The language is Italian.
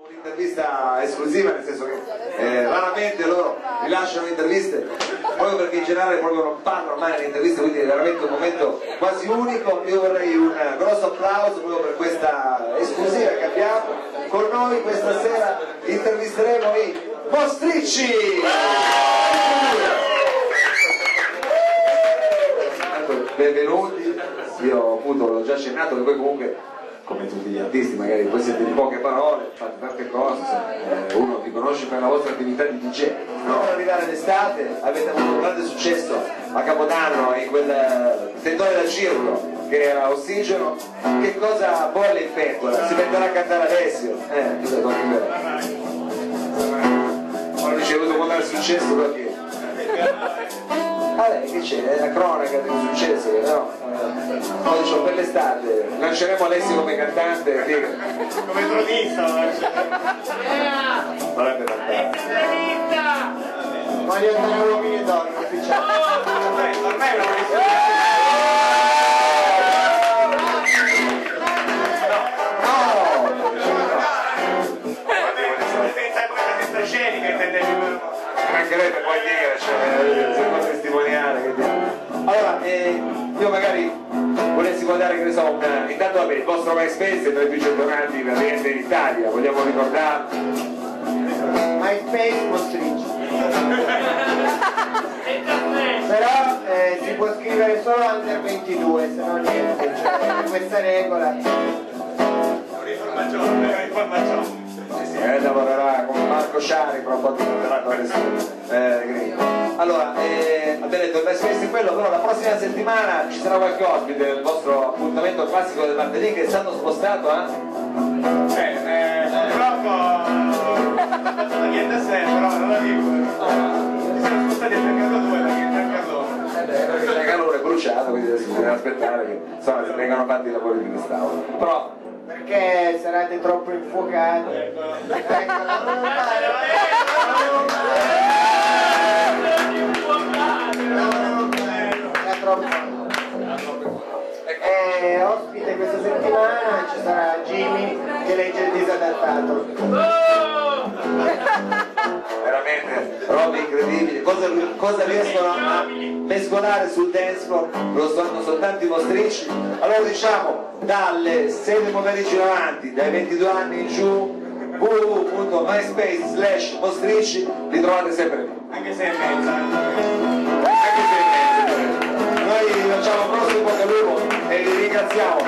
Un'intervista esclusiva, nel senso che raramente loro rilasciano interviste, proprio perché in generale proprio non fanno ormai le interviste, quindi è veramente un momento quasi unico. Io vorrei un grosso applauso proprio per questa esclusiva che abbiamo con noi questa sera. Intervisteremo i Mostricci! Benvenuti. Io appunto l'ho già accennato che voi comunque, come tutti gli artisti, magari voi siete di poche parole, fate tante cose, uno vi conosce per la vostra attività di DJ. No? Per arrivare l'estate avete avuto un grande successo a Capodanno in quel tendone da circo che era Ossigeno. Che cosa bolle in pentola? Si metterà a cantare Alessio? Ho ricevuto quando era successo perché? Che c'è? È la cronaca del successo, no? Poi diciamo, per l'estate lanceremo Alessio come cantante, come tronista, vorrebbe cantare. Voglio andare a uomini e donne ufficiale. Ormai è una scenica, intendevi? Mancherebbe poi dire, cioè, se può testimoniare. Allora, io magari volessi guardare, che ne so, intanto vabbè, il vostro MySpace è tra i più gettonati veramente in Italia, vogliamo ricordarlo? MySpace Mostricci. Però si può scrivere solo under 22, se no niente, cioè, questa regola. Lavorerà con Marco Sciari, però poi lavorerà con nessuno. Allora, abbiamo detto il MySpace è quello, però la prossima settimana ci sarà qualche ospite del vostro appuntamento classico del martedì che è stato spostato, purtroppo non faccio niente a sé, però non lo dico. Ci siamo spostati a Tancaldo 2 perché Tancaldo Tancaldo è bruciato, quindi adesso bisogna aspettare che insomma si vengano fatti i lavori di quest'aula. Però perché sarete troppo infuocati. Ospite questa settimana ci sarà Jimmy che legge il disadattato. Veramente robe incredibili, cosa riescono a mescolare sul dance floor lo sanno soltanto i Mostricci. Allora diciamo, dalle 6 del pomeriggio in avanti, dai 22 anni in giù, www.myspace/Mostricci, li trovate sempre lì. Anche se è mezza. Noi facciamo prossimo bocca al lupo e vi ringraziamo.